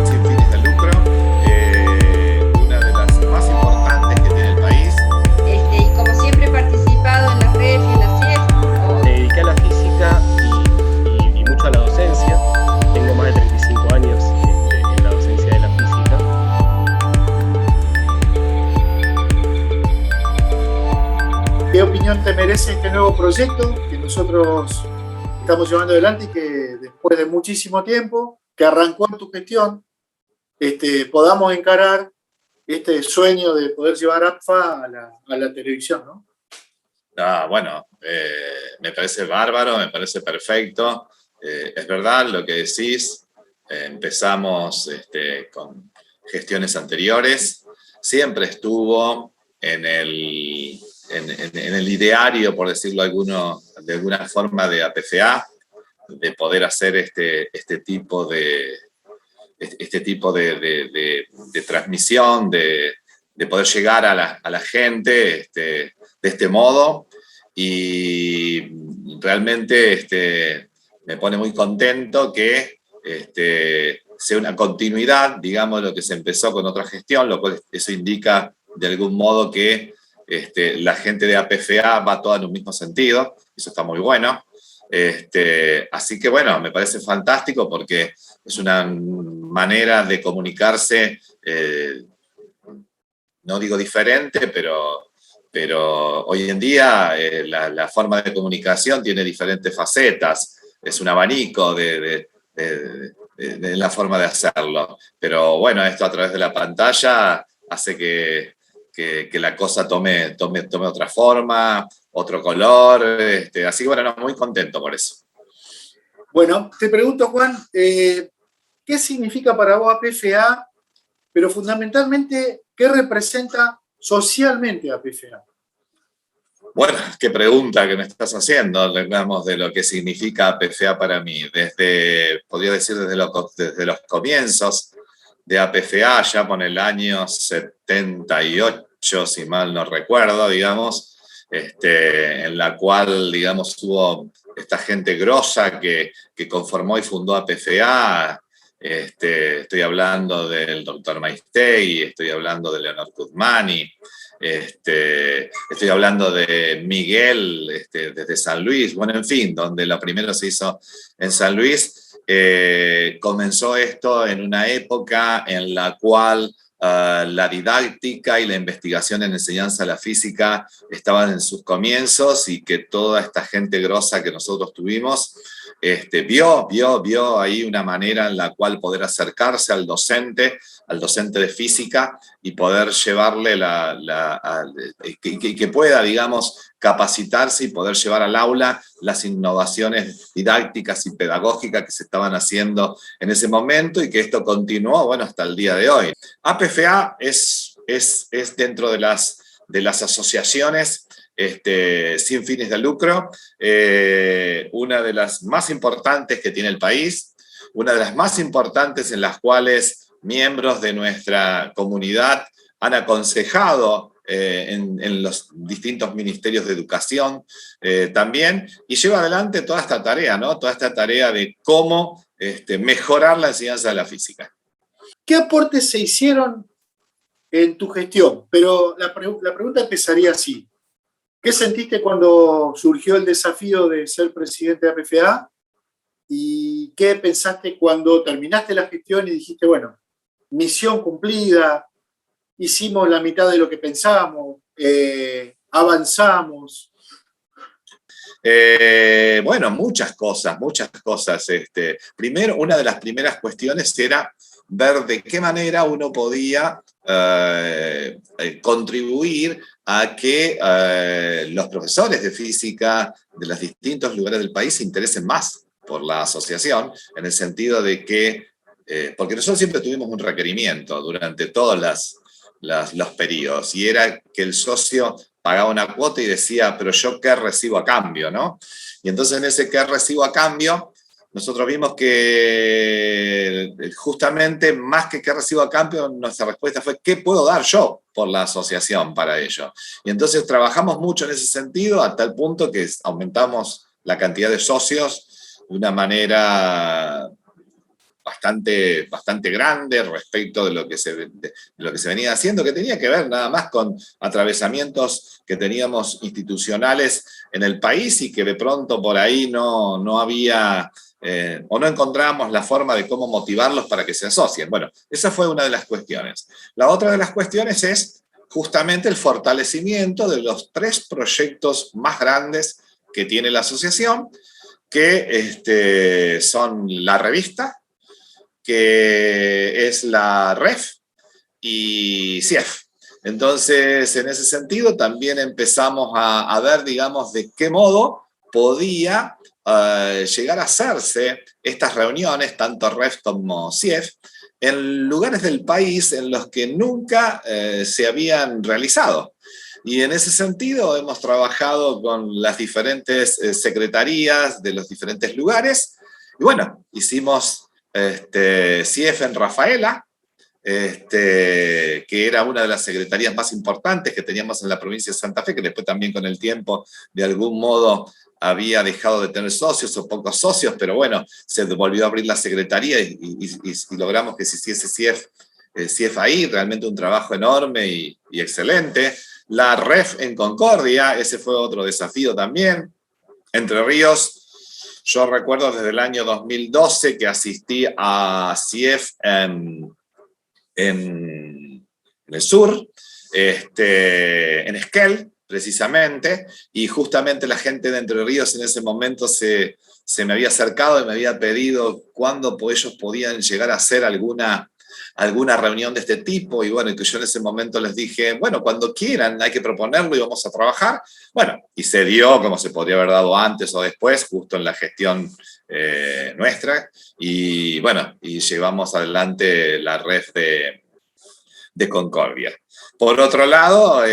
Sin fines de lucro, una de las más importantes que tiene el país. Y como siempre he participado en las redes y en las CIES. Me dediqué a la física y mucho a la docencia. Tengo más de 35 años en la docencia de la física. ¿Qué opinión te merece este nuevo proyecto que nosotros estamos llevando adelante y que después de muchísimo tiempo, que arrancó en tu gestión, podamos encarar este sueño de poder llevar APFA a la televisión, ¿no? Bueno, me parece bárbaro, me parece perfecto. Es verdad lo que decís. Empezamos con gestiones anteriores. Siempre estuvo en el ideario, por decirlo de alguna forma, de APFA, de poder hacer este tipo de transmisión, de poder llegar a la gente de este modo. Y realmente me pone muy contento que sea una continuidad, digamos, lo que se empezó con otra gestión, lo cual eso indica de algún modo que la gente de APFA va toda en un mismo sentido. Eso está muy bueno. Así que bueno, me parece fantástico porque es una manera de comunicarse, no digo diferente, pero hoy en día la forma de comunicación tiene diferentes facetas, es un abanico de la forma de hacerlo. Pero bueno, esto a través de la pantalla hace que la cosa tome otra forma, otro color, así que bueno, no, muy contento por eso. Bueno, te pregunto, Juan, ¿qué significa para vos APFA, pero fundamentalmente, qué representa socialmente APFA? Bueno, qué pregunta que me estás haciendo, hablamos de lo que significa APFA para mí. Podría decir desde los comienzos de APFA, ya por el año 78, si mal no recuerdo, digamos, en la cual, digamos, hubo esta gente grosa que conformó y fundó APFA. Estoy hablando del doctor Maistegui, estoy hablando de Leonor Cuzmani, estoy hablando de Miguel desde San Luis, bueno, en fin, donde lo primero se hizo en San Luis. Comenzó esto en una época en la cual la didáctica y la investigación en enseñanza de la física estaban en sus comienzos y que toda esta gente grosa que nosotros tuvimos vio ahí una manera en la cual poder acercarse al docente de física y poder llevarle que pueda, digamos, capacitarse y poder llevar al aula las innovaciones didácticas y pedagógicas que se estaban haciendo en ese momento y que esto continuó, bueno, hasta el día de hoy. APFA es dentro de las asociaciones sin fines de lucro, una de las más importantes que tiene el país, una de las más importantes en las cuales miembros de nuestra comunidad han aconsejado en los distintos ministerios de educación también, y lleva adelante toda esta tarea, ¿no? Toda esta tarea de cómo mejorar la enseñanza de la física. ¿Qué aportes se hicieron en tu gestión? Pero la pregunta empezaría así. ¿Qué sentiste cuando surgió el desafío de ser presidente de APFA? ¿Y qué pensaste cuando terminaste la gestión y dijiste, bueno, misión cumplida, hicimos la mitad de lo que pensábamos, avanzamos? Bueno, muchas cosas. Primero, una de las primeras cuestiones era ver de qué manera uno podía contribuir a que los profesores de física de los distintos lugares del país se interesen más por la asociación, en el sentido de que, porque nosotros siempre tuvimos un requerimiento durante todos los periodos, y era que el socio pagaba una cuota y decía, pero yo qué recibo a cambio, ¿no? Y entonces en ese qué recibo a cambio, nosotros vimos que justamente más que qué recibo a cambio, nuestra respuesta fue ¿qué puedo dar yo por la asociación para ello? Y entonces trabajamos mucho en ese sentido a tal punto que aumentamos la cantidad de socios de una manera bastante grande respecto de lo que se venía haciendo, que tenía que ver nada más con atravesamientos que teníamos institucionales en el país y que de pronto por ahí no había o no encontrábamos la forma de cómo motivarlos para que se asocien. Bueno, esa fue una de las cuestiones. La otra de las cuestiones es justamente el fortalecimiento de los 3 proyectos más grandes que tiene la asociación, que son la revista, que es la REF y CIEF. Entonces, en ese sentido, también empezamos a ver, digamos, de qué modo podía llegar a hacerse estas reuniones, tanto REF como CIEF, en lugares del país en los que nunca se habían realizado. Y en ese sentido hemos trabajado con las diferentes secretarías de los diferentes lugares. Y bueno, hicimos CIEF en Rafaela, que era una de las secretarías más importantes que teníamos en la provincia de Santa Fe, que después también con el tiempo de algún modo había dejado de tener socios o pocos socios, pero bueno, se volvió a abrir la secretaría y logramos que se hiciese CIEF ahí, realmente un trabajo enorme y excelente. La REF en Concordia, ese fue otro desafío también. Entre Ríos, yo recuerdo desde el año 2012 que asistí a CIEF en el sur, en Esquel, precisamente, y justamente la gente de Entre Ríos en ese momento se me había acercado y me había pedido cuándo ellos podían llegar a hacer alguna reunión de este tipo, y bueno, que yo en ese momento les dije, bueno, cuando quieran, hay que proponerlo y vamos a trabajar. Bueno, y se dio como se podría haber dado antes o después, justo en la gestión nuestra, y bueno, y llevamos adelante la REF de Concordia. Por otro lado,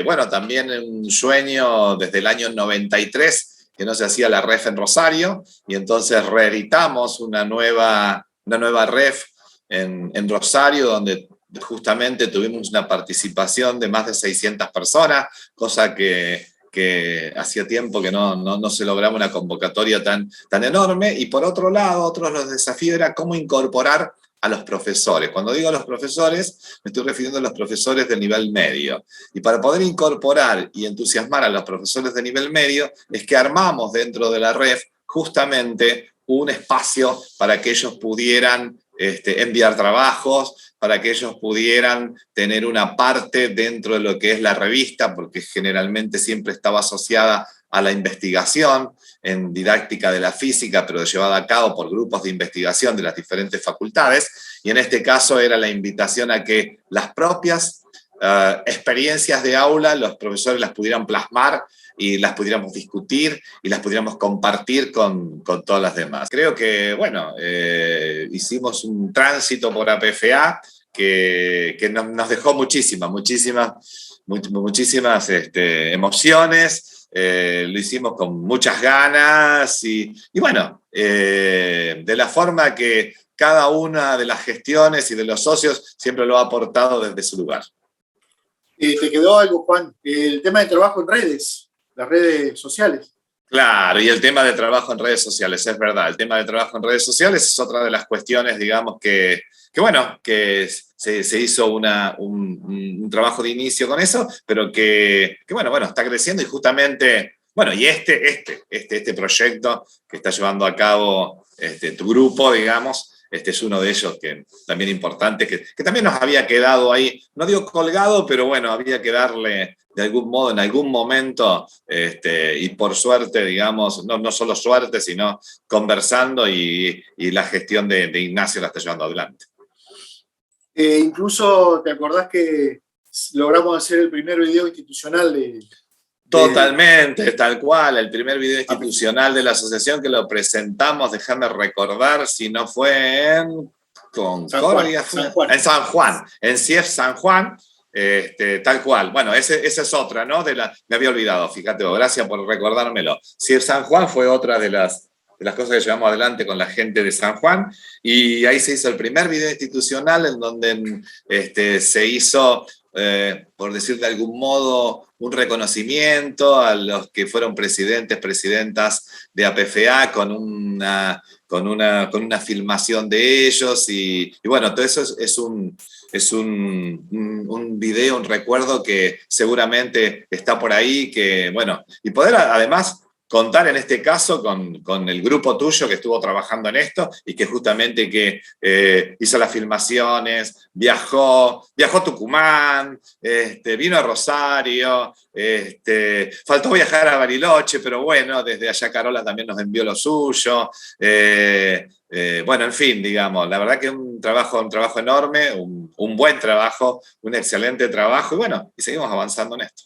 bueno, también un sueño desde el año 93, que no se hacía la REF en Rosario, y entonces reeditamos una nueva REF en Rosario, donde justamente tuvimos una participación de más de 600 personas, cosa que hacía tiempo que no se lograba una convocatoria tan enorme. Y por otro lado, otro de los desafíos era cómo incorporar a los profesores. Cuando digo a los profesores, me estoy refiriendo a los profesores de nivel medio. Y para poder incorporar y entusiasmar a los profesores de nivel medio, es que armamos dentro de la REF justamente un espacio para que ellos pudieran enviar trabajos, para que ellos pudieran tener una parte dentro de lo que es la revista, porque generalmente siempre estaba asociada a la investigación en didáctica de la física, pero llevada a cabo por grupos de investigación de las diferentes facultades, y en este caso era la invitación a que las propias experiencias de aula los profesores las pudieran plasmar y las pudiéramos discutir y las pudiéramos compartir con todas las demás. Creo que, bueno, hicimos un tránsito por APFA que nos dejó muchísimas emociones, lo hicimos con muchas ganas y bueno, de la forma que cada una de las gestiones y de los socios siempre lo ha aportado desde su lugar. ¿Te quedó algo, Juan? El tema de trabajo en redes, las redes sociales. Claro, y el tema de trabajo en redes sociales, es verdad. El tema de trabajo en redes sociales es otra de las cuestiones, digamos, que se hizo un trabajo de inicio con eso, pero que bueno, está creciendo y justamente, bueno, y este proyecto que está llevando a cabo tu grupo, digamos, es uno de ellos que también importante, que también nos había quedado ahí, no digo colgado, pero bueno, había que darle de algún modo, en algún momento, y por suerte, digamos, no solo suerte, sino conversando y la gestión de Ignacio la está llevando adelante. Incluso, ¿te acordás que logramos hacer el primer video institucional de... Totalmente, tal cual, el primer video institucional de la asociación que lo presentamos, déjame recordar si no fue en Concordia, San Juan. En San Juan, en CIEF San Juan, Tal cual. Bueno, esa es otra, ¿no? Me había olvidado, fíjate, gracias por recordármelo. CIEF San Juan fue otra de las cosas que llevamos adelante con la gente de San Juan, y ahí se hizo el primer video institucional en donde se hizo, por decir de algún modo, un reconocimiento a los que fueron presidentes, presidentas de APFA con una filmación de ellos, y bueno, todo eso es un video, un recuerdo que seguramente está por ahí, que bueno, y poder además contar en este caso con el grupo tuyo que estuvo trabajando en esto y que justamente hizo las filmaciones, viajó a Tucumán, vino a Rosario, faltó viajar a Bariloche, pero bueno, desde allá Carola también nos envió lo suyo. Bueno, en fin, digamos, la verdad que un trabajo enorme, un buen trabajo, un excelente trabajo, y bueno, y seguimos avanzando en esto.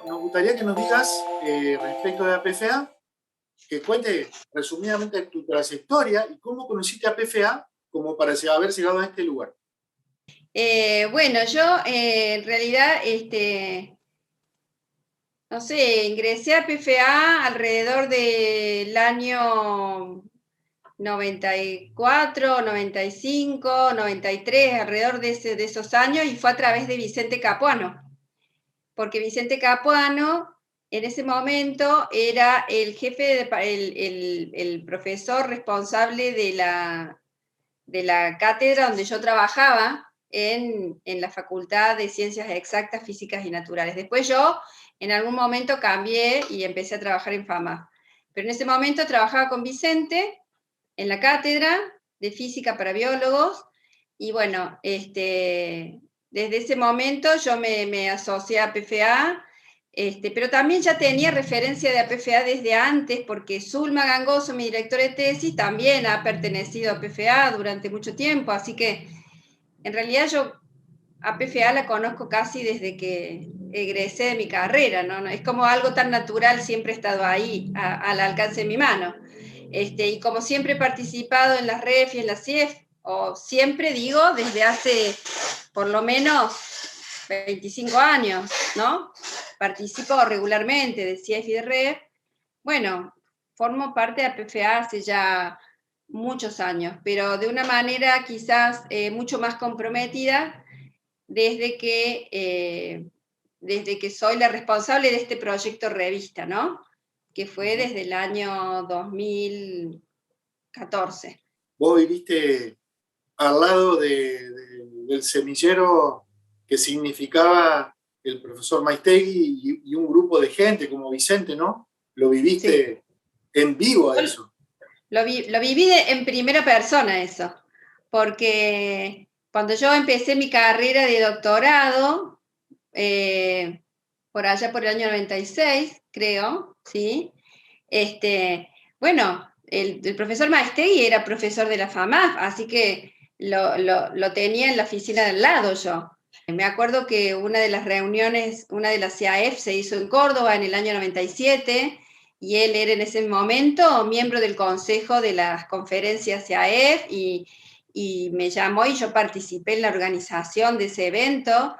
Nos gustaría que nos digas, respecto de APFA, que cuente resumidamente tu trayectoria y cómo conociste a APFA como para haber llegado a este lugar. Bueno, yo en realidad, no sé, ingresé a APFA alrededor del año 94, 95, 93, alrededor de esos años, y fue a través de Vicente Capuano. Porque Vicente Capuano en ese momento era el jefe, el profesor responsable de la cátedra donde yo trabajaba en la Facultad de Ciencias Exactas, Físicas y Naturales. Después yo en algún momento cambié y empecé a trabajar en FAMAF. Pero en ese momento trabajaba con Vicente en la cátedra de Física para Biólogos, y bueno, desde ese momento yo me asocié a APFA, pero también ya tenía referencia de APFA desde antes, porque Zulma Gangoso, mi directora de tesis, también ha pertenecido a APFA durante mucho tiempo, así que en realidad yo APFA la conozco casi desde que egresé de mi carrera, ¿no? Es como algo tan natural, siempre he estado ahí, al alcance de mi mano. Y como siempre he participado en las REF y en las CIEF, o siempre digo, desde hace por lo menos 25 años, ¿no? Participo regularmente de CIEF y de REF. Bueno, formo parte de APFA hace ya muchos años, pero de una manera quizás mucho más comprometida desde que soy la responsable de este proyecto revista, ¿no? Que fue desde el año 2014. Vos viviste al lado del semillero que significaba el profesor Maistegui y un grupo de gente como Vicente, ¿no? Lo viviste en vivo a eso. Lo viví en primera persona eso, porque cuando yo empecé mi carrera de doctorado, por allá por el año 96, creo, ¿sí? Bueno, el profesor Maistegui era profesor de la FAMAF, así que lo tenía en la oficina del lado yo. Me acuerdo que una de las reuniones, una de las CAEF se hizo en Córdoba en el año 97, y él era en ese momento miembro del consejo de las conferencias CAEF, y me llamó y yo participé en la organización de ese evento,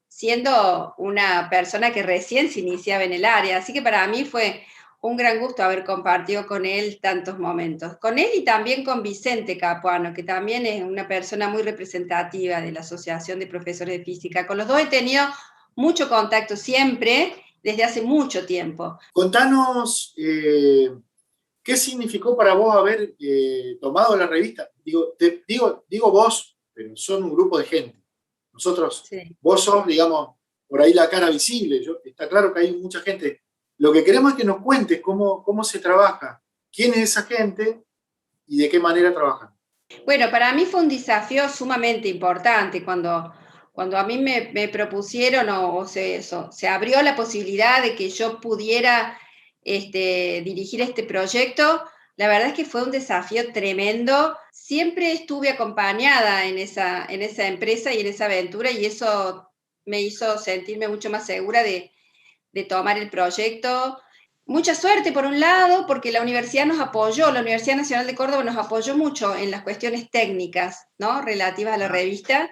siendo una persona que recién se iniciaba en el área. Así que para mí fue un gran gusto haber compartido con él tantos momentos. Con él y también con Vicente Capuano, que también es una persona muy representativa de la Asociación de Profesores de Física. Con los dos he tenido mucho contacto siempre, desde hace mucho tiempo. Contanos qué significó para vos haber tomado la revista. Digo vos, pero son un grupo de gente. Nosotros, sí. Vos sos, digamos, por ahí la cara visible. Está claro que hay mucha gente. Lo que queremos es que nos cuentes cómo se trabaja, quién es esa gente y de qué manera trabajan. Bueno, para mí fue un desafío sumamente importante cuando a mí me propusieron o se abrió la posibilidad de que yo pudiera dirigir este proyecto. La verdad es que fue un desafío tremendo. Siempre estuve acompañada en esa empresa y en esa aventura, y eso me hizo sentirme mucho más segura de tomar el proyecto. mucha suerte por un lado, porque la universidad nos apoyó, la Universidad Nacional de Córdoba nos apoyó mucho en las cuestiones técnicas, ¿no?, relativas a la revista,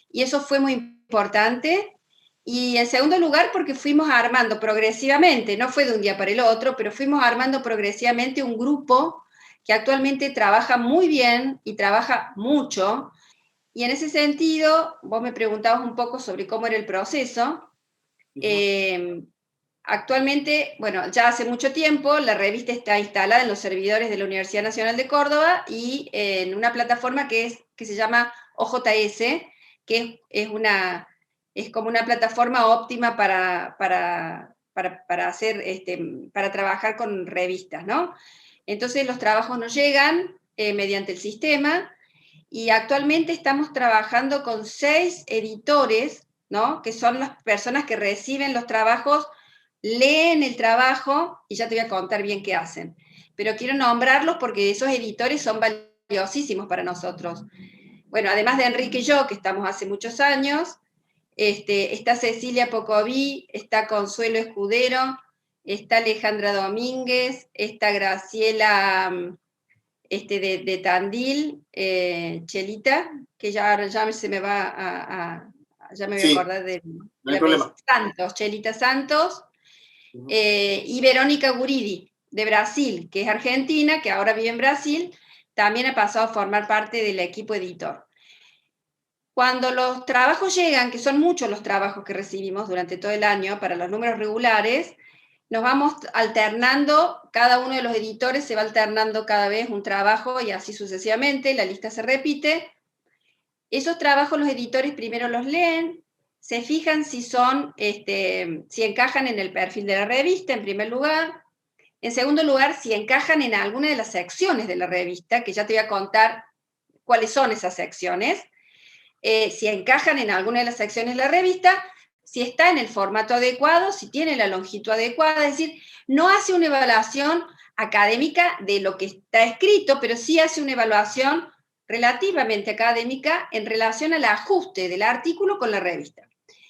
y eso fue muy importante. Y en segundo lugar, porque fuimos armando progresivamente, no fue de un día para el otro, pero fuimos armando progresivamente un grupo que actualmente trabaja muy bien y trabaja mucho. Y en ese sentido, vos me preguntabas un poco sobre cómo era el proceso. Actualmente, bueno, ya hace mucho tiempo, la revista está instalada en los servidores de la Universidad Nacional de Córdoba y en una plataforma que se llama OJS, que es como una plataforma óptima para hacer, para trabajar con revistas, ¿no? Entonces los trabajos nos llegan mediante el sistema, y actualmente estamos trabajando con 6 editores, ¿no?, que son las personas que reciben los trabajos, leen el trabajo, y ya te voy a contar bien qué hacen. Pero quiero nombrarlos porque esos editores son valiosísimos para nosotros. Bueno, además de Enrique y yo, que estamos hace muchos años, está Cecilia Pocoví, está Consuelo Escudero, está Alejandra Domínguez, está Graciela de Tandil, Chelita, que ya se me va ya me voy a acordar de no hay problema. Santos, Chelita Santos, y Verónica Guridi, de Brasil, que es argentina, que ahora vive en Brasil, también ha pasado a formar parte del equipo editor. Cuando los trabajos llegan, que son muchos los trabajos que recibimos durante todo el año para los números regulares, nos vamos alternando, cada uno de los editores se va alternando cada vez un trabajo y así sucesivamente, la lista se repite. Esos trabajos los editores primero los leen, se fijan si si encajan en el perfil de la revista, en primer lugar. En segundo lugar, si encajan en alguna de las secciones de la revista, que ya te voy a contar cuáles son esas secciones. Si encajan en alguna de las secciones de la revista, si está en el formato adecuado, si tiene la longitud adecuada, es decir, no hace una evaluación académica de lo que está escrito, pero sí hace una evaluación relativamente académica en relación al ajuste del artículo con la revista.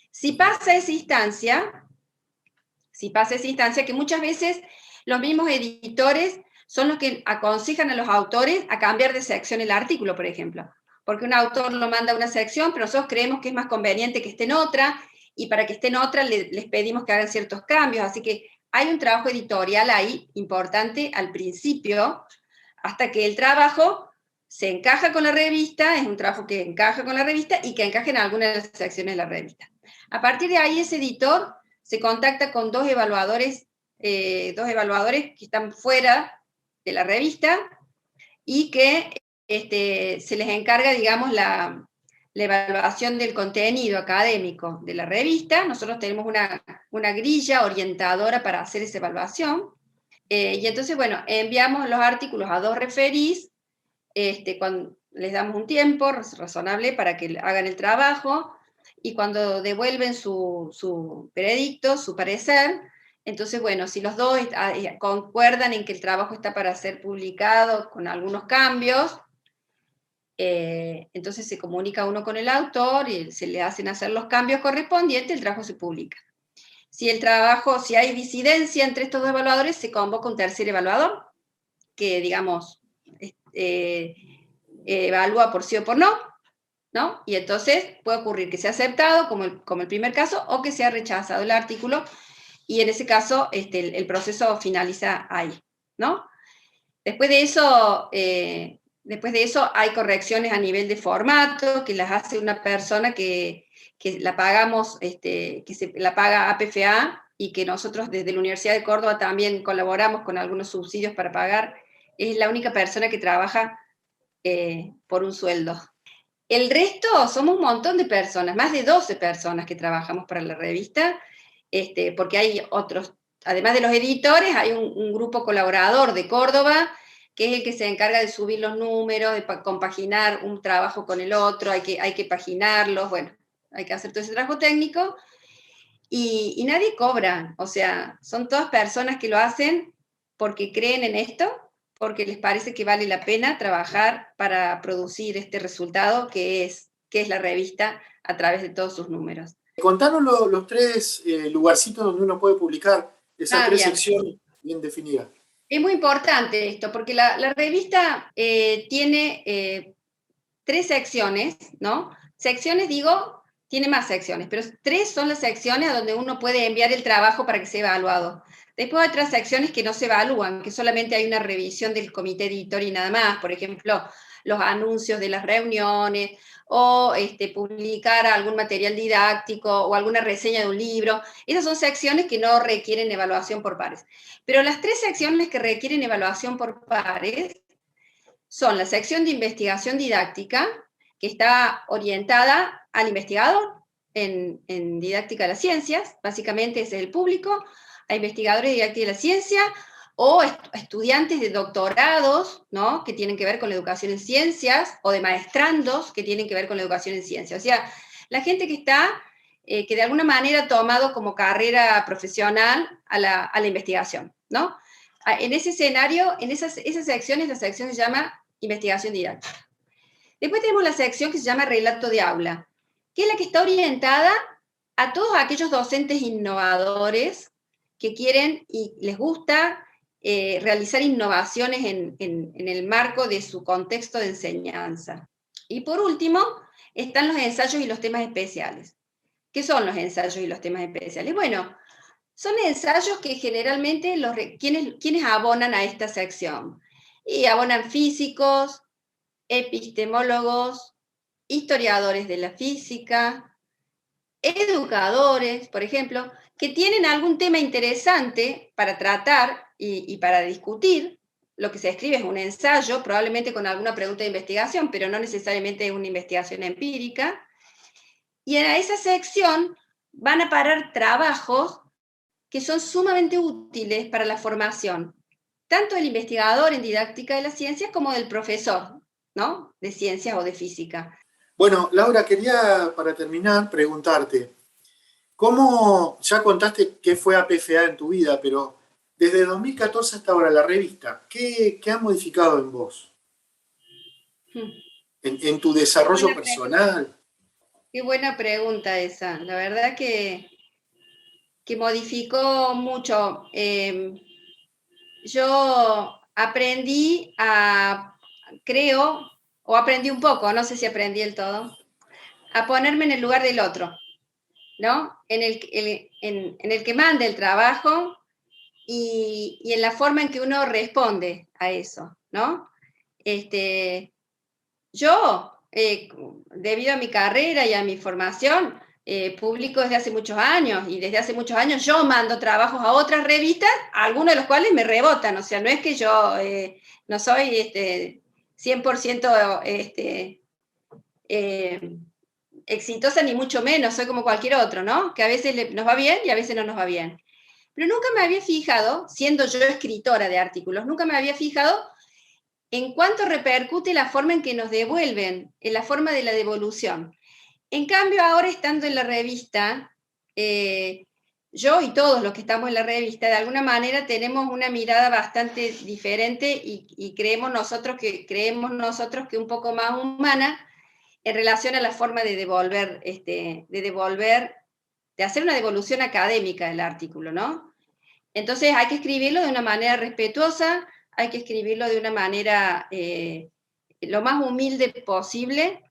Si pasa esa instancia, que muchas veces los mismos editores son los que aconsejan a los autores a cambiar de sección el artículo, por ejemplo, porque un autor lo manda a una sección, pero nosotros creemos que es más conveniente que esté en otra, y para que esté en otra les pedimos que hagan ciertos cambios, así que hay un trabajo editorial ahí importante al principio, hasta que el trabajo se encaja con la revista, es un trabajo que encaja con la revista y que encaje en alguna de las secciones de la revista. A partir de ahí ese editor se contacta con dos evaluadores que están fuera de la revista y que se les encarga, digamos, la evaluación del contenido académico de la revista. Nosotros tenemos una grilla orientadora para hacer esa evaluación, y entonces, bueno, enviamos los artículos a 2 referís, cuando les damos un tiempo razonable para que hagan el trabajo, y cuando devuelven su veredicto, su parecer, entonces, bueno, si los dos concuerdan en que el trabajo está para ser publicado con algunos cambios, entonces se comunica uno con el autor y se le hacen hacer los cambios correspondientes, el trabajo se publica. Si hay disidencia entre estos dos evaluadores, se convoca un tercer evaluador, que, digamos, evalúa por sí o por no, ¿no? Y entonces puede ocurrir que sea aceptado, como el primer caso, o que sea rechazado el artículo, y en ese caso el proceso finaliza ahí, ¿no? Después de eso hay correcciones a nivel de formato, que las hace una persona que la pagamos, la paga APFA, y que nosotros desde la Universidad de Córdoba también colaboramos con algunos subsidios para pagar. Es la única persona que trabaja por un sueldo. El resto somos un montón de personas, más de 12 personas que trabajamos para la revista, porque hay otros, además de los editores, hay un grupo colaborador de Córdoba, que es el que se encarga de subir los números, de compaginar un trabajo con el otro, hay que paginarlos, bueno, hay que hacer todo ese trabajo técnico, y nadie cobra, o sea, son todas personas que lo hacen porque creen en esto, porque les parece que vale la pena trabajar para producir este resultado que es la revista a través de todos sus números. Contanos los 3 lugarcitos donde uno puede publicar esas 3 secciones. bien definida. Es muy importante esto, porque la revista tiene 3 secciones, ¿no? Secciones, digo, tiene más secciones, pero 3 son las secciones a donde uno puede enviar el trabajo para que sea evaluado. Después hay otras secciones que no se evalúan, que solamente hay una revisión del comité editor y nada más, por ejemplo, los anuncios de las reuniones, o publicar algún material didáctico, o alguna reseña de un libro. Esas son secciones que no requieren evaluación por pares. Pero las 3 secciones que requieren evaluación por pares son la sección de investigación didáctica, que está orientada al investigador en didáctica de las ciencias, básicamente es el público, a investigadores de didáctica de la ciencia, o estudiantes de doctorados, ¿no?, que tienen que ver con la educación en ciencias, o de maestrandos que tienen que ver con la educación en ciencias. O sea, la gente que está, que de alguna manera ha tomado como carrera profesional a la investigación, ¿no? En ese escenario, en esas secciones, la sección se llama investigación didáctica. Después tenemos la sección que se llama relato de aula, que es la que está orientada a todos aquellos docentes innovadores que quieren y les gusta realizar innovaciones en el marco de su contexto de enseñanza. Y por último, están los ensayos y los temas especiales. ¿Qué son los ensayos y los temas especiales? Bueno, son ensayos que generalmente quienes abonan a esta sección. Y abonan físicos, epistemólogos, historiadores de la física, educadores, por ejemplo, que tienen algún tema interesante para tratar y para discutir. Lo que se escribe es un ensayo, probablemente con alguna pregunta de investigación, pero no necesariamente una investigación empírica. Y en esa sección van a parar trabajos que son sumamente útiles para la formación, tanto del investigador en didáctica de las ciencias como del profesor, ¿no?, de ciencias o de física. Bueno, Laura, quería para terminar preguntarte, ¿cómo, ya contaste qué fue APFA en tu vida, pero desde 2014 hasta ahora la revista, ¿qué ha modificado en vos? En tu desarrollo personal. Qué buena pregunta esa. La verdad que modificó mucho. Yo aprendí o aprendí un poco, no sé si aprendí el todo, a ponerme en el lugar del otro, ¿no? En el que manda el trabajo y en la forma en que uno responde a eso, ¿no? Yo, debido a mi carrera y a mi formación, publico desde hace muchos años, y desde hace muchos años yo mando trabajos a otras revistas, algunos de los cuales me rebotan. O sea, no es que yo no soy 100% exitosa, ni mucho menos, soy como cualquier otro, ¿no? Que a veces nos va bien y a veces no nos va bien. Pero nunca me había fijado, siendo yo escritora de artículos, nunca me había fijado en cuánto repercute la forma en que nos devuelven, en la forma de la devolución. En cambio, ahora estando en la revista, yo y todos los que estamos en la revista, de alguna manera tenemos una mirada bastante diferente y creemos nosotros que un poco más humana en relación a la forma de devolver, de hacer una devolución académica del artículo, ¿no? Entonces hay que escribirlo de una manera respetuosa, hay que escribirlo de una manera lo más humilde posible,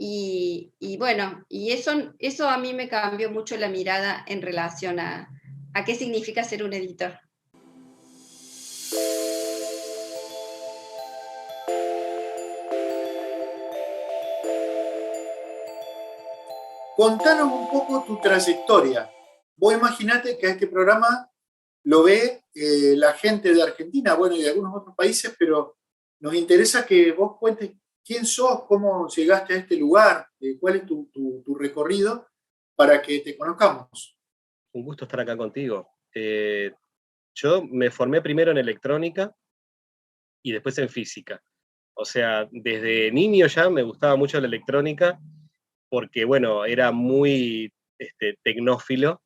y bueno, y eso a mí me cambió mucho la mirada en relación a qué significa ser un editor. Contanos un poco tu trayectoria. Vos imaginate que este programa lo ve la gente de Argentina, bueno, y de algunos otros países, pero nos interesa que vos cuentes quién sos, cómo llegaste a este lugar, cuál es tu recorrido, para que te conozcamos. Un gusto estar acá contigo. Yo me formé primero en electrónica y después en física. O sea, desde niño ya me gustaba mucho la electrónica, porque, bueno, era muy tecnófilo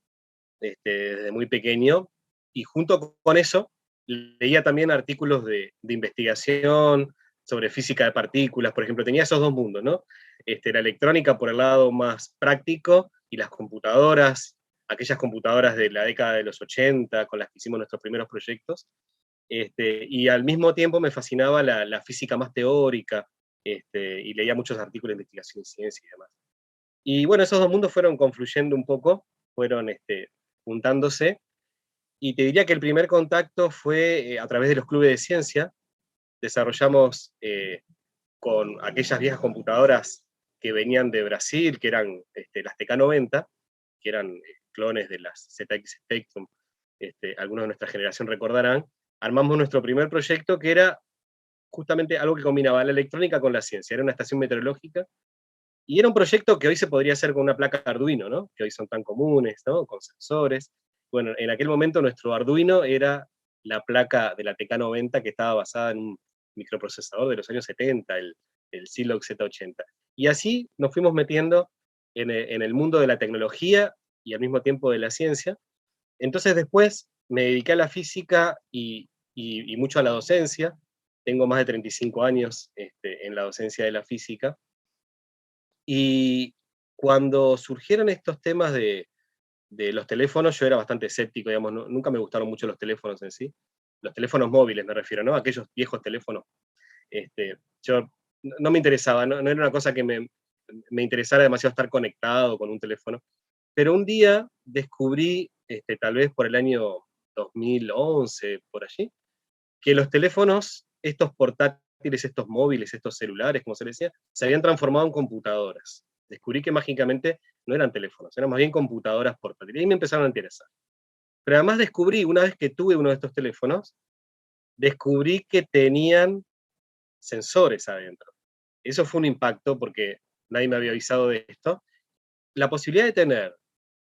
desde muy pequeño, y junto con eso leía también artículos de investigación sobre física de partículas, por ejemplo. Tenía esos dos mundos, ¿no? La electrónica por el lado más práctico, y las computadoras aquellas computadoras de la década de los 80 con las que hicimos nuestros primeros proyectos, y al mismo tiempo me fascinaba la física más teórica, y leía muchos artículos de investigación en ciencia y demás. Y bueno, esos dos mundos fueron confluyendo un poco, fueron juntándose, y te diría que el primer contacto fue a través de los clubes de ciencia. Desarrollamos con aquellas viejas computadoras que venían de Brasil, que eran las TK90, que eran clones de las ZX Spectrum, algunos de nuestra generación recordarán. Armamos nuestro primer proyecto, que era justamente algo que combinaba la electrónica con la ciencia. Era una estación meteorológica, y era un proyecto que hoy se podría hacer con una placa Arduino, ¿no? Que hoy son tan comunes, ¿no? Con sensores. Bueno, en aquel momento nuestro Arduino era la placa de la TK90, que estaba basada en un microprocesador de los años 70, el Zilog Z80. Y así nos fuimos metiendo en el mundo de la tecnología y al mismo tiempo de la ciencia. Entonces después me dediqué a la física y mucho a la docencia. Tengo más de 35 años en la docencia de la física. Y cuando surgieron estos temas de los teléfonos, yo era bastante escéptico, digamos, nunca me gustaron mucho los teléfonos en sí. Los teléfonos móviles me refiero, ¿no? Aquellos viejos teléfonos. Yo no me interesaba, no era una cosa que me interesara demasiado estar conectado con un teléfono. Pero un día descubrí, tal vez por el año 2011, por allí, que los teléfonos, estos portátiles, estos móviles, estos celulares, como se les decía, se habían transformado en computadoras. Descubrí que mágicamente no eran teléfonos, eran más bien computadoras portátiles. Y me empezaron a interesar. Pero además descubrí, una vez que tuve uno de estos teléfonos, descubrí que tenían sensores adentro. Eso fue un impacto porque nadie me había avisado de esto. La posibilidad de tener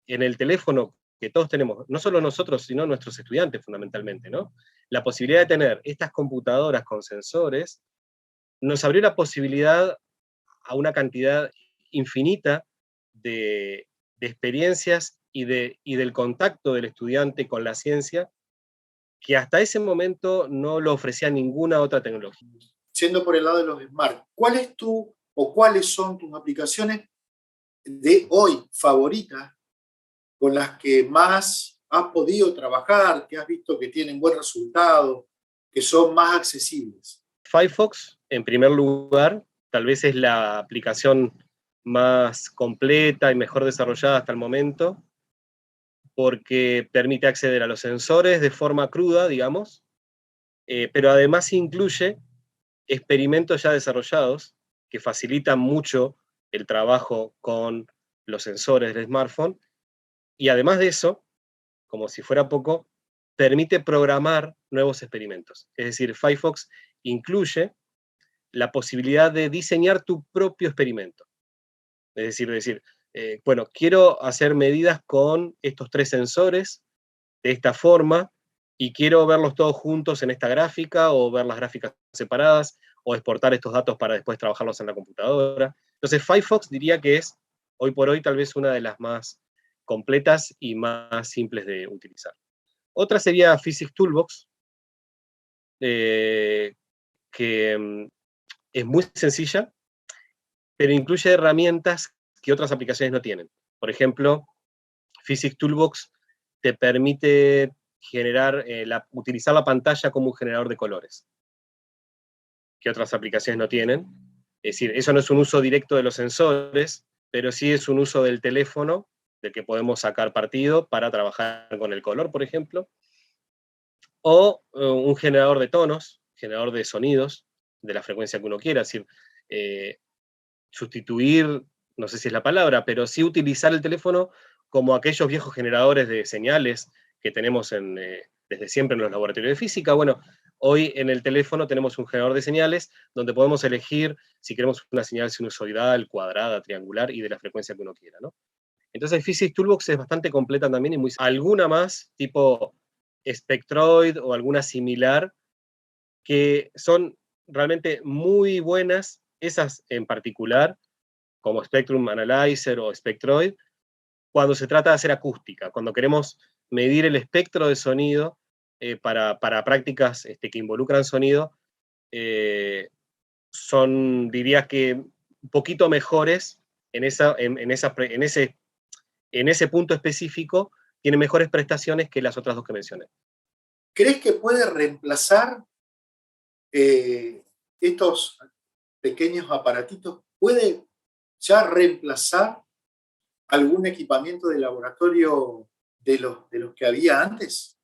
en el teléfono que todos tenemos, no solo nosotros, sino nuestros estudiantes fundamentalmente, ¿no? La posibilidad de tener estas computadoras con sensores nos abrió la posibilidad a una cantidad infinita de experiencias y del contacto del estudiante con la ciencia que hasta ese momento no lo ofrecía ninguna otra tecnología. Siendo por el lado de los smart, ¿cuáles son tus aplicaciones de hoy favoritas con las que más has podido trabajar, que has visto que tienen buen resultado, que son más accesibles? Firefox, en primer lugar, tal vez es la aplicación más completa y mejor desarrollada hasta el momento, porque permite acceder a los sensores de forma cruda, digamos, pero además incluye experimentos ya desarrollados que facilitan mucho el trabajo con los sensores del smartphone, y además de eso, como si fuera poco, permite programar nuevos experimentos. Es decir, Firefox incluye la posibilidad de diseñar tu propio experimento. Es decir, bueno, quiero hacer medidas con estos 3 sensores de esta forma y quiero verlos todos juntos en esta gráfica, o ver las gráficas separadas, o exportar estos datos para después trabajarlos en la computadora. Entonces Firefox diría que es, hoy por hoy, tal vez una de las más completas y más simples de utilizar. Otra sería Physics Toolbox, que es muy sencilla, pero incluye herramientas que otras aplicaciones no tienen. Por ejemplo, Physics Toolbox te permite generar, utilizar la pantalla como un generador de colores, que otras aplicaciones no tienen. Es decir, eso no es un uso directo de los sensores, pero sí es un uso del teléfono, del que podemos sacar partido para trabajar con el color, por ejemplo. O un generador de tonos, generador de sonidos, de la frecuencia que uno quiera. Es decir, sustituir, no sé si es la palabra, pero sí utilizar el teléfono como aquellos viejos generadores de señales que tenemos desde siempre en los laboratorios de física. Bueno, hoy en el teléfono tenemos un generador de señales donde podemos elegir si queremos una señal sinusoidal, cuadrada, triangular y de la frecuencia que uno quiera, ¿no? Entonces Physics Toolbox es bastante completa también y muy... Alguna más, tipo Spectroid o alguna similar, que son realmente muy buenas, esas en particular, como Spectrum Analyzer o Spectroid, cuando se trata de hacer acústica, cuando queremos medir el espectro de sonido para prácticas que involucran sonido, son, diría que, un poquito mejores en ese en ese punto específico tiene mejores prestaciones que las otras dos que mencioné. ¿Crees que puede reemplazar estos pequeños aparatitos? ¿Puede ya reemplazar algún equipamiento de laboratorio de los que había antes?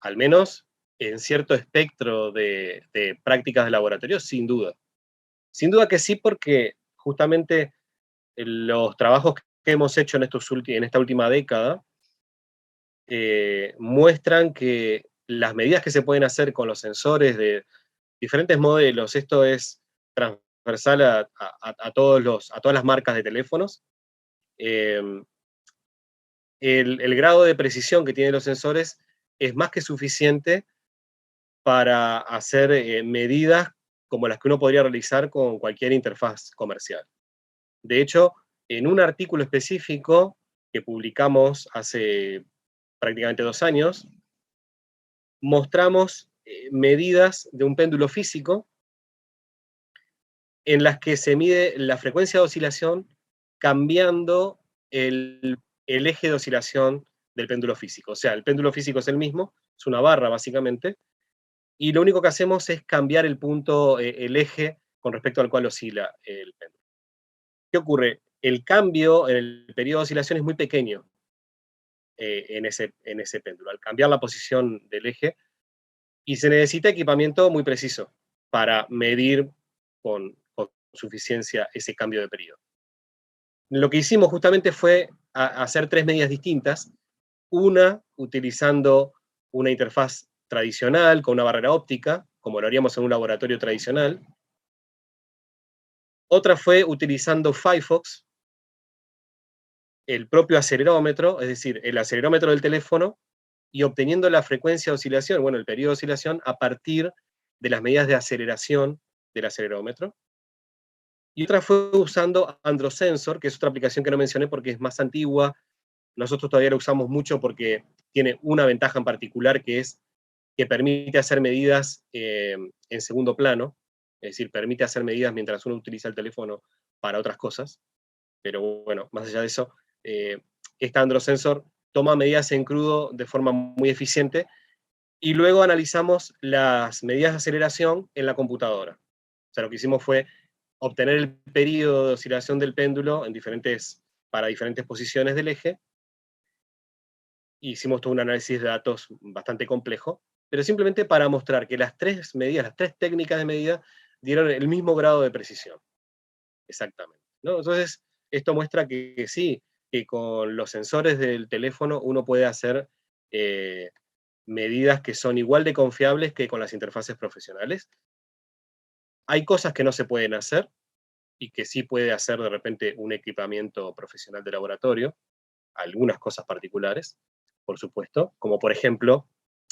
Al menos en cierto espectro de prácticas de laboratorio, sin duda. Sin duda que sí, porque justamente los trabajos que hemos hecho en esta última década muestran que las medidas que se pueden hacer con los sensores de diferentes modelos, esto es transversal a todas las marcas de teléfonos, el grado de precisión que tienen los sensores es más que suficiente para hacer medidas como las que uno podría realizar con cualquier interfaz comercial. De hecho, en un artículo específico que publicamos hace prácticamente 2 años, mostramos medidas de un péndulo físico en las que se mide la frecuencia de oscilación cambiando el eje de oscilación del péndulo físico. O sea, el péndulo físico es el mismo, es una barra básicamente, y lo único que hacemos es cambiar el punto, el eje con respecto al cual oscila el péndulo. ¿Qué ocurre? El cambio en el periodo de oscilación es muy pequeño en ese péndulo, al cambiar la posición del eje, y se necesita equipamiento muy preciso para medir con suficiencia ese cambio de periodo. Lo que hicimos justamente fue hacer 3 medidas distintas, una utilizando una interfaz tradicional con una barrera óptica, como lo haríamos en un laboratorio tradicional. Otra fue utilizando Firefox, el propio acelerómetro, es decir, el acelerómetro del teléfono, y obteniendo la frecuencia de oscilación, bueno, el periodo de oscilación, a partir de las medidas de aceleración del acelerómetro. Y otra fue usando Androsensor, que es otra aplicación que no mencioné porque es más antigua. Nosotros todavía la usamos mucho porque tiene una ventaja en particular, que es que permite hacer medidas en segundo plano, es decir, permite hacer medidas mientras uno utiliza el teléfono para otras cosas. Pero bueno, más allá de eso, esta Androsensor toma medidas en crudo de forma muy eficiente y luego analizamos las medidas de aceleración en la computadora. O sea, lo que hicimos fue obtener el periodo de oscilación del péndulo para diferentes posiciones del eje. Hicimos todo un análisis de datos bastante complejo, pero simplemente para mostrar que las 3 medidas, las 3 técnicas de medida, dieron el mismo grado de precisión. Exactamente, ¿no? Entonces, esto muestra que sí, que con los sensores del teléfono uno puede hacer medidas que son igual de confiables que con las interfaces profesionales. Hay cosas que no se pueden hacer y que sí puede hacer de repente un equipamiento profesional de laboratorio, algunas cosas particulares, por supuesto, como por ejemplo,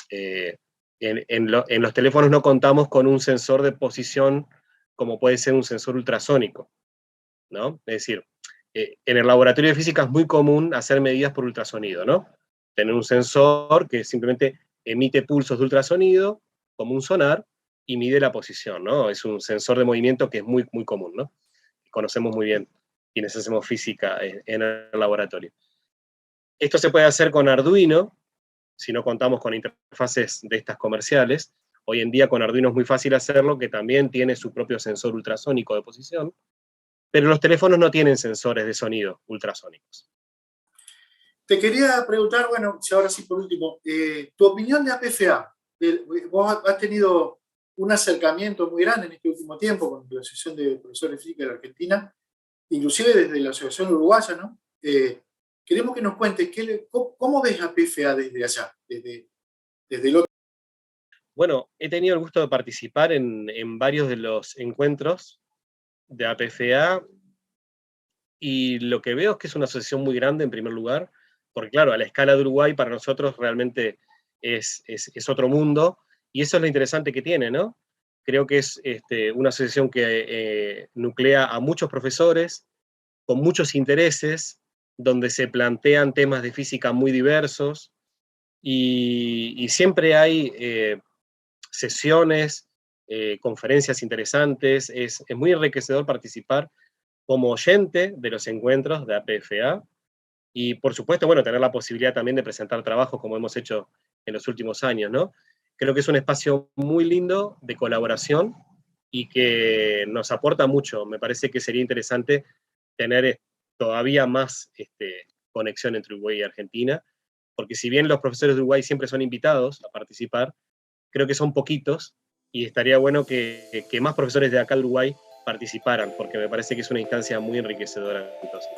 en los teléfonos no contamos con un sensor de posición como puede ser un sensor ultrasónico, ¿no? Es decir, en el laboratorio de física es muy común hacer medidas por ultrasonido, ¿no? Tener un sensor que simplemente emite pulsos de ultrasonido, como un sonar, y mide la posición, ¿no? Es un sensor de movimiento que es muy, muy común, ¿no? Conocemos muy bien quienes hacemos física en el laboratorio. Esto se puede hacer con Arduino, si no contamos con interfaces de estas comerciales. Hoy en día con Arduino es muy fácil hacerlo, que también tiene su propio sensor ultrasónico de posición, pero los teléfonos no tienen sensores de sonido ultrasónicos. Te quería preguntar, bueno, si ahora sí por último, tu opinión de APFA. Vos has tenido un acercamiento muy grande en este último tiempo con la Asociación de Profesores de Física de la Argentina, inclusive desde la Asociación Uruguaya, ¿no? Queremos que nos cuentes cómo ves APFA desde allá, desde el otro. Bueno, he tenido el gusto de participar en varios de los encuentros de APFA y lo que veo es que es una asociación muy grande en primer lugar, porque claro, a la escala de Uruguay para nosotros realmente es otro mundo, y eso es lo interesante que tiene, ¿no? Creo que es una asociación que nuclea a muchos profesores, con muchos intereses, donde se plantean temas de física muy diversos, y siempre hay sesiones, conferencias interesantes, es muy enriquecedor participar como oyente de los encuentros de APFA, Y por supuesto, bueno, tener la posibilidad también de presentar trabajos como hemos hecho en los últimos años, ¿no? Creo que es un espacio muy lindo de colaboración y que nos aporta mucho. Me parece que sería interesante tener todavía más conexión entre Uruguay y Argentina, porque si bien los profesores de Uruguay siempre son invitados a participar, creo que son poquitos y estaría bueno que más profesores de acá de Uruguay participaran, porque me parece que es una instancia muy enriquecedora. Entonces.